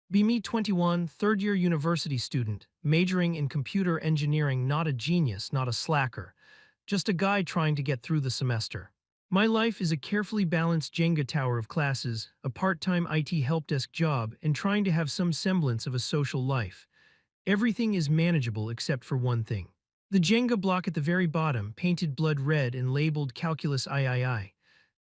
Be me 21, third-year university student, majoring in computer engineering, not a genius, not a slacker, just a guy trying to get through the semester. My life is a carefully balanced Jenga tower of classes, a part-time IT help desk job, and trying to have some semblance of a social life. Everything is manageable except for one thing. The Jenga block at the very bottom, painted blood red and labeled Calculus III.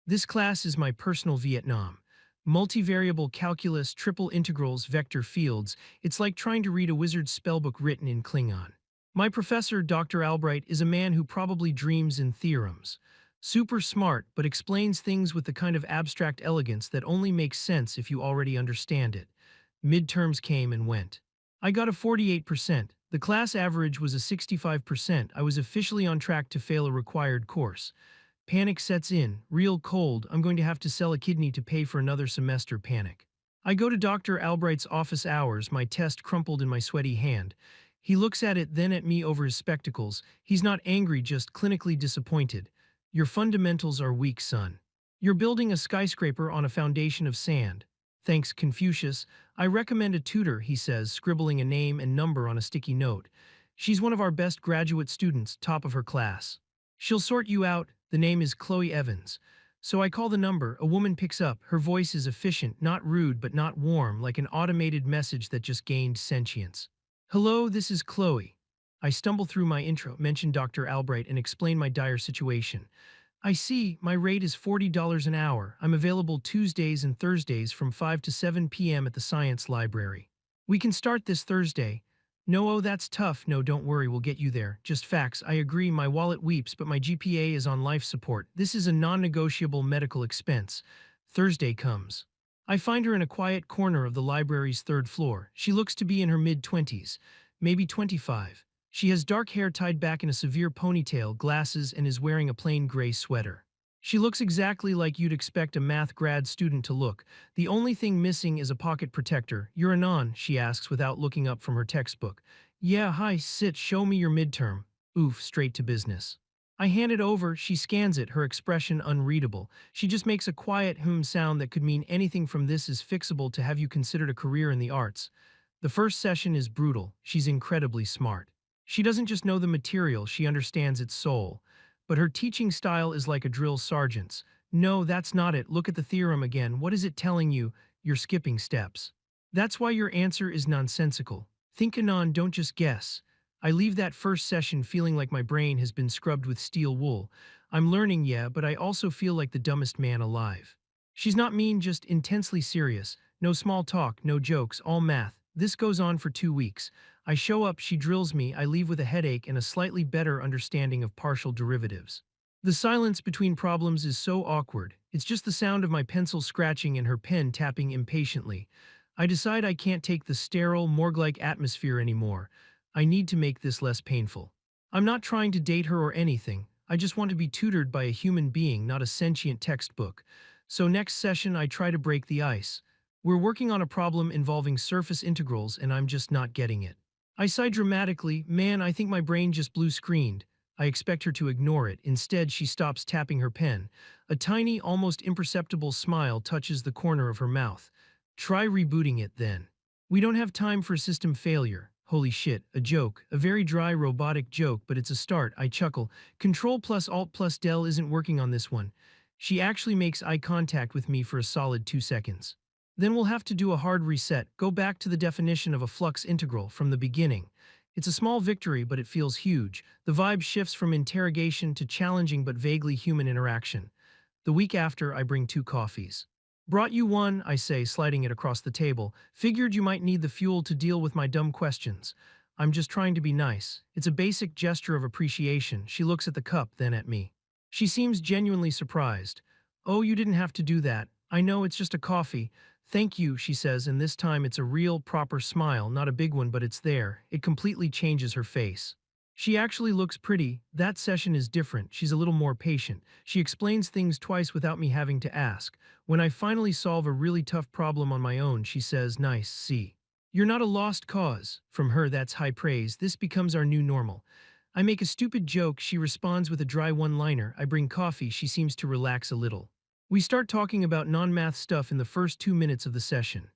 This class is my personal Vietnam. Multivariable calculus, triple integrals, vector fields. It's like trying to read a wizard's spellbook written in Klingon. My professor, Dr. Albright, is a man who probably dreams in theorems. Super smart, but explains things with the kind of abstract elegance that only makes sense if you already understand it. Midterms came and went. I got a 48%. The class average was a 65%. I was officially on track to fail a required course. Panic sets in, real cold, I'm going to have to sell a kidney to pay for another semester panic. I go to Dr. Albright's office hours, my test crumpled in my sweaty hand. He looks at it, then at me over his spectacles. He's not angry, just clinically disappointed. Your fundamentals are weak, son. You're building a skyscraper on a foundation of sand. Thanks, Confucius. I recommend a tutor, he says, scribbling a name and number on a sticky note. She's one of our best graduate students, top of her class. She'll sort you out. The name is Chloe Evans. So I call the number, a woman picks up, her voice is efficient, not rude but not warm, like an automated message that just gained sentience. Hello, this is Chloe. I stumble through my intro, mention Dr. Albright, and explain my dire situation. I see, my rate is $40 an hour. I'm available Tuesdays and Thursdays from 5 to 7 p.m. at the Science Library. We can start this Thursday. No, oh, that's tough. No, don't worry, we'll get you there. Just facts. I agree, my wallet weeps, but my GPA is on life support. This is a non-negotiable medical expense. Thursday comes. I find her in a quiet corner of the library's third floor. She looks to be in her mid-20s, maybe 25. She has dark hair tied back in a severe ponytail, glasses, and is wearing a plain gray sweater. She looks exactly like you'd expect a math grad student to look. The only thing missing is a pocket protector. You're a non, she asks without looking up from her textbook. Yeah, hi, sit, show me your midterm. Oof, straight to business. I hand it over, she scans it, her expression unreadable. She just makes a quiet sound that could mean anything from this is fixable to have you considered a career in the arts. The first session is brutal. She's incredibly smart. She doesn't just know the material, she understands its soul. But her teaching style is like a drill sergeant's. No, that's not it. Look at the theorem again. What is it telling you? You're skipping steps. That's why your answer is nonsensical. Think anon, don't just guess. I leave that first session feeling like my brain has been scrubbed with steel wool. I'm learning, yeah, but I also feel like the dumbest man alive. She's not mean, just intensely serious. No small talk, no jokes, all math. This goes on for 2 weeks. I show up, she drills me, I leave with a headache and a slightly better understanding of partial derivatives. The silence between problems is so awkward. It's just the sound of my pencil scratching and her pen tapping impatiently. I decide I can't take the sterile, morgue-like atmosphere anymore. I need to make this less painful. I'm not trying to date her or anything. I just want to be tutored by a human being, not a sentient textbook. So next session I try to break the ice. We're working on a problem involving surface integrals and I'm just not getting it. I sigh dramatically. Man, I think my brain just blue screened. I expect her to ignore it. Instead, she stops tapping her pen. A tiny, almost imperceptible smile touches the corner of her mouth. Try rebooting it then. We don't have time for system failure. Holy shit, a joke. A very dry robotic joke, but it's a start. I chuckle. Control plus Alt plus Del isn't working on this one. She actually makes eye contact with me for a solid 2 seconds. Then we'll have to do a hard reset, go back to the definition of a flux integral from the beginning. It's a small victory, but it feels huge. The vibe shifts from interrogation to challenging but vaguely human interaction. The week after, I bring 2 coffees. Brought you one, I say, sliding it across the table. Figured you might need the fuel to deal with my dumb questions. I'm just trying to be nice. It's a basic gesture of appreciation. She looks at the cup, then at me. She seems genuinely surprised. Oh, you didn't have to do that. I know, it's just a coffee. Thank you, she says, and this time it's a real, proper smile, not a big one, but it's there. It completely changes her face. She actually looks pretty. That session is different. She's a little more patient. She explains things twice without me having to ask. When I finally solve a really tough problem on my own, she says, nice, see. You're not a lost cause. From her, that's high praise. This becomes our new normal. I make a stupid joke. She responds with a dry one-liner. I bring coffee. She seems to relax a little. We start talking about non-math stuff in the first 2 minutes of the session.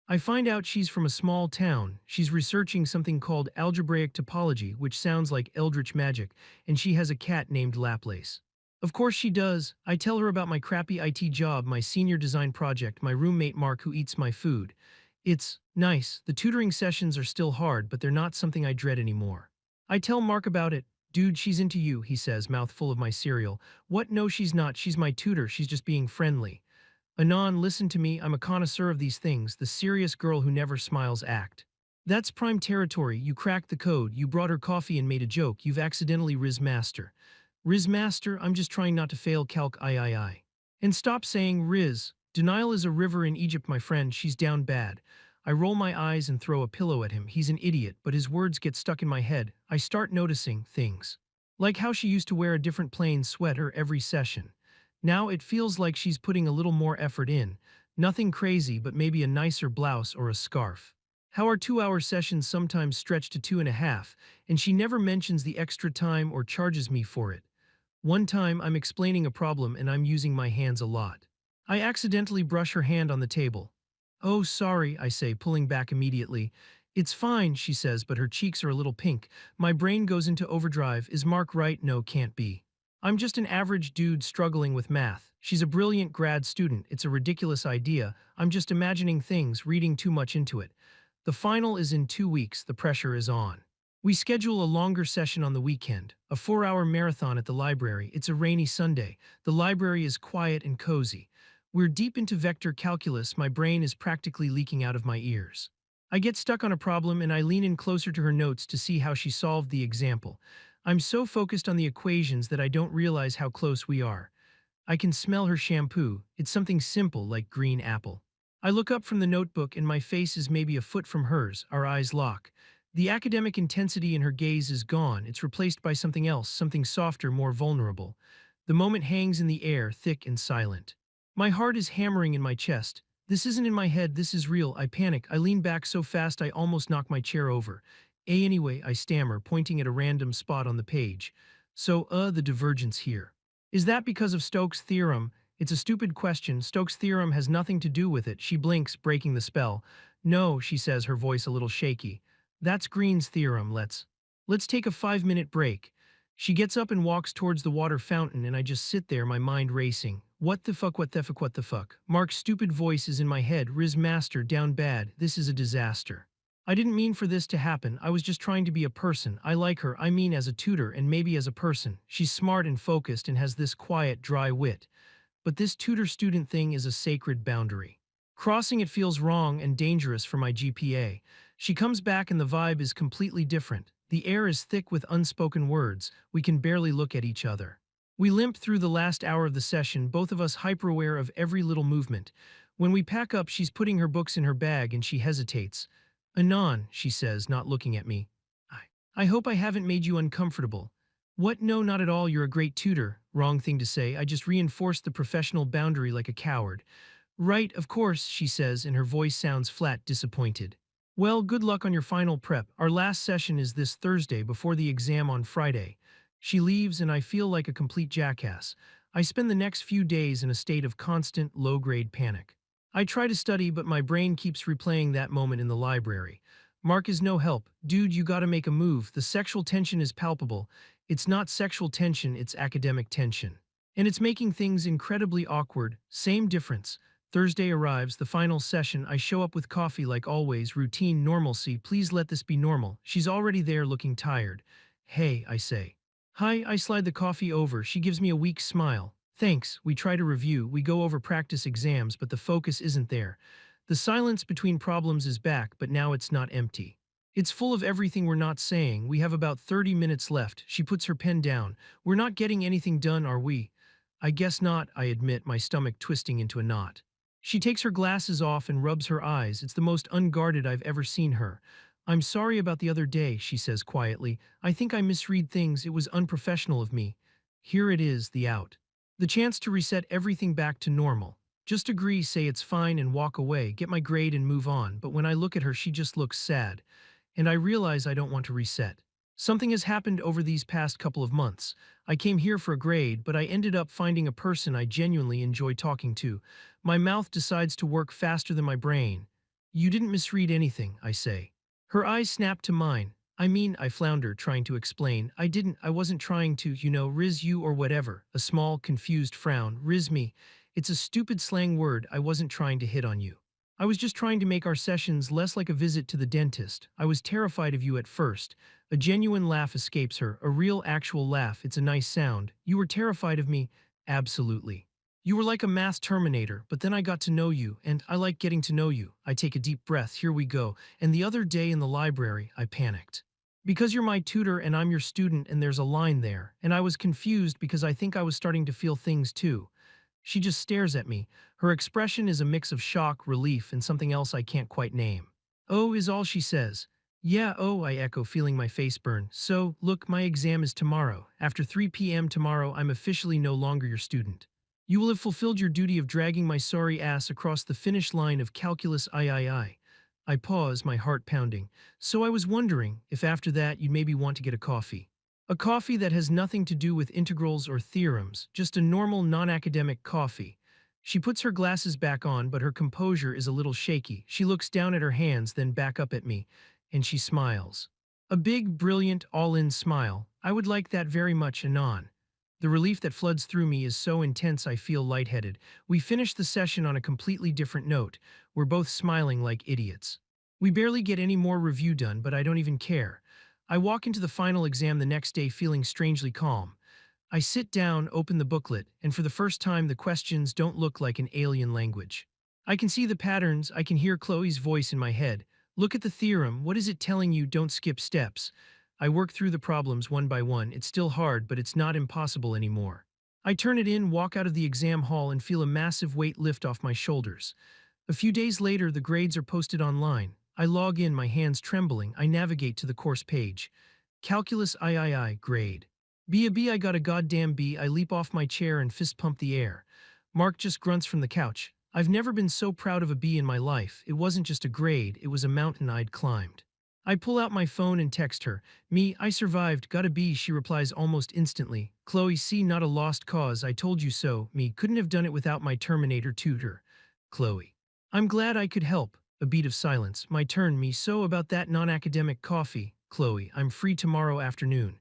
I find out she's from a small town. She's researching something called algebraic topology, which sounds like eldritch magic, and she has a cat named Laplace. Of course she does. I tell her about my crappy IT job, my senior design project, my roommate Mark who eats my food. It's nice. The tutoring sessions are still hard, but they're not something I dread anymore. I tell Mark about it. Dude, she's into you, he says, mouth full of my cereal. What? No, she's not. She's my tutor. She's just being friendly. Anon, listen to me, I'm a connoisseur of these things, the serious girl who never smiles act. That's prime territory, you cracked the code, you brought her coffee and made a joke, you've accidentally Riz Master. Riz Master, I'm just trying not to fail calc I. And stop saying Riz. Denial is a river in Egypt, my friend, she's down bad. I roll my eyes and throw a pillow at him, he's an idiot, but his words get stuck in my head, I start noticing things. Like how she used to wear a different plain sweater every session. Now it feels like she's putting a little more effort in. Nothing crazy, but maybe a nicer blouse or a scarf. How our 2-hour sessions sometimes stretch to 2.5, and she never mentions the extra time or charges me for it. One time I'm explaining a problem and I'm using my hands a lot. I accidentally brush her hand on the table. Oh, sorry, I say, pulling back immediately. It's fine, she says, but her cheeks are a little pink. My brain goes into overdrive. Is Mark right? No, can't be. I'm just an average dude struggling with math. She's a brilliant grad student. It's a ridiculous idea. I'm just imagining things, reading too much into it. The final is in 2 weeks. The pressure is on. We schedule a longer session on the weekend, a 4-hour marathon at the library. It's a rainy Sunday. The library is quiet and cozy. We're deep into vector calculus. My brain is practically leaking out of my ears. I get stuck on a problem and I lean in closer to her notes to see how she solved the example. I'm so focused on the equations that I don't realize how close we are. I can smell her shampoo. It's something simple like green apple. I look up from the notebook and my face is maybe a foot from hers. Our eyes lock. The academic intensity in her gaze is gone. It's replaced by something else, something softer, more vulnerable. The moment hangs in the air, thick and silent. My heart is hammering in my chest. This isn't in my head, this is real. I panic. I lean back so fast I almost knock my chair over. Anyway, I stammer, pointing at a random spot on the page. So, the divergence here. Is that because of Stokes' theorem? It's a stupid question. Stokes' theorem has nothing to do with it. She blinks, breaking the spell. No, she says, her voice a little shaky. That's Green's theorem. Let's take a 5-minute break. She gets up and walks towards the water fountain and I just sit there, my mind racing. What the fuck, what the fuck, what the fuck? Mark's stupid voice is in my head. Riz Master, down bad. This is a disaster. I didn't mean for this to happen. I was just trying to be a person. I like her, I mean as a tutor and maybe as a person. She's smart and focused and has this quiet, dry wit. But this tutor-student thing is a sacred boundary. Crossing it feels wrong and dangerous for my GPA. She comes back and the vibe is completely different. The air is thick with unspoken words. We can barely look at each other. We limp through the last hour of the session, both of us hyper-aware of every little movement. When we pack up, she's putting her books in her bag and she hesitates. Anon, she says, not looking at me. I hope I haven't made you uncomfortable. What? No, not at all. You're a great tutor. Wrong thing to say. I just reinforced the professional boundary like a coward. Right, of course, she says, and her voice sounds flat, disappointed. Well, good luck on your final prep. Our last session is this Thursday before the exam on Friday. She leaves and I feel like a complete jackass. I spend the next few days in a state of constant, low-grade panic. I try to study, but my brain keeps replaying that moment in the library. Mark is no help. Dude, you gotta make a move. The sexual tension is palpable. It's not sexual tension, it's academic tension. And it's making things incredibly awkward. Same difference. Thursday arrives, the final session. I show up with coffee like always, routine normalcy. Please let this be normal. She's already there looking tired. Hey, I say. Hi, I slide the coffee over. She gives me a weak smile. Thanks. We try to review. We go over practice exams, but the focus isn't there. The silence between problems is back, but now it's not empty. It's full of everything we're not saying. We have about 30 minutes left. She puts her pen down. We're not getting anything done, are we? I guess not, I admit, my stomach twisting into a knot. She takes her glasses off and rubs her eyes. It's the most unguarded I've ever seen her. I'm sorry about the other day, she says quietly. I think I misread things. It was unprofessional of me. Here it is, the out. The chance to reset everything back to normal. Just agree, say it's fine and walk away, get my grade and move on. But when I look at her, she just looks sad. And I realize I don't want to reset. Something has happened over these past couple of months. I came here for a grade, but I ended up finding a person I genuinely enjoy talking to. My mouth decides to work faster than my brain. You didn't misread anything, I say. Her eyes snap to mine. I mean, I flounder, trying to explain. I wasn't trying to, riz you or whatever. A small, confused frown. Riz me. It's a stupid slang word. I wasn't trying to hit on you. I was just trying to make our sessions less like a visit to the dentist. I was terrified of you at first. A genuine laugh escapes her. A real, actual laugh. It's a nice sound. You were terrified of me? Absolutely. You were like a mass terminator, but then I got to know you, and I like getting to know you. I take a deep breath. Here we go. And the other day in the library, I panicked. Because you're my tutor and I'm your student and there's a line there, and I was confused because I think I was starting to feel things too. She just stares at me. Her expression is a mix of shock, relief, and something else I can't quite name. Oh, is all she says. Yeah, oh, I echo, feeling my face burn. So, look, my exam is tomorrow. After 3 p.m. tomorrow, I'm officially no longer your student. You will have fulfilled your duty of dragging my sorry ass across the finish line of calculus III. I pause, my heart pounding. So I was wondering if after that you'd maybe want to get a coffee. A coffee that has nothing to do with integrals or theorems, just a normal non-academic coffee. She puts her glasses back on, but her composure is a little shaky. She looks down at her hands, then back up at me, and she smiles. A big, brilliant, all-in smile. I would like that very much, anon. The relief that floods through me is so intense I feel lightheaded. We finish the session on a completely different note. We're both smiling like idiots. We barely get any more review done, but I don't even care. I walk into the final exam the next day feeling strangely calm. I sit down, open the booklet, and for the first time the questions don't look like an alien language. I can see the patterns, I can hear Chloe's voice in my head. Look at the theorem, what is it telling you? Don't skip steps. I work through the problems one by one. It's still hard, but it's not impossible anymore. I turn it in, walk out of the exam hall, and feel a massive weight lift off my shoulders. A few days later, the grades are posted online. I log in, my hands trembling. I navigate to the course page. Calculus III, grade. B, a B. I got a goddamn B. I leap off my chair and fist pump the air. Mark just grunts from the couch. I've never been so proud of a B in my life. It wasn't just a grade, it was a mountain I'd climbed. I pull out my phone and text her. Me, I survived, got a B. She replies almost instantly. Chloe, C, not a lost cause. I told you so. Me, couldn't have done it without my Terminator tutor. Chloe. I'm glad I could help. A beat of silence. My turn. Me, so about that non-academic coffee. Chloe, I'm free tomorrow afternoon.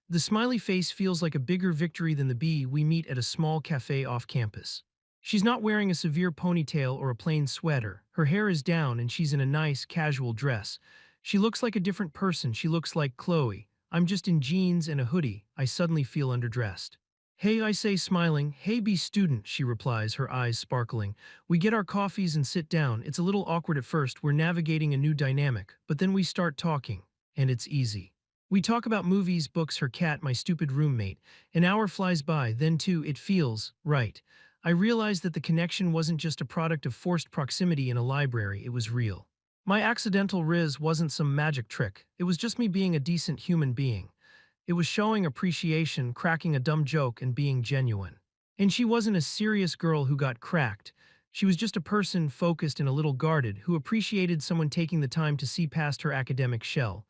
The smiley face feels like a bigger victory than the B. We meet at a small cafe off campus. She's not wearing a severe ponytail or a plain sweater. Her hair is down and she's in a nice, casual dress. She looks like a different person. She looks like Chloe. I'm just in jeans and a hoodie. I suddenly feel underdressed. Hey, I say, smiling. Hey, B student, she replies, her eyes sparkling. We get our coffees and sit down. It's a little awkward at first. We're navigating a new dynamic, but then we start talking, and it's easy. We talk about movies, books, her cat, my stupid roommate. An hour flies by, then too, it feels right. I realize that the connection wasn't just a product of forced proximity in a library, it was real. My accidental riz wasn't some magic trick. It was just me being a decent human being. It was showing appreciation, cracking a dumb joke, and being genuine. And she wasn't a serious girl who got cracked. She was just a person focused and a little guarded who appreciated someone taking the time to see past her academic shell.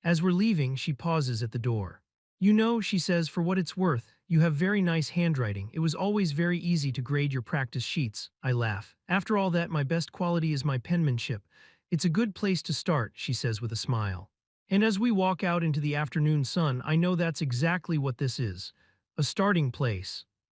As we're leaving, she pauses at the door. You know, she says, for what it's worth, you have very nice handwriting. It was always very easy to grade your practice sheets. I laugh. After all that, my best quality is my penmanship. It's a good place to start, she says with a smile. And as we walk out into the afternoon sun, I know that's exactly what this is. A starting place.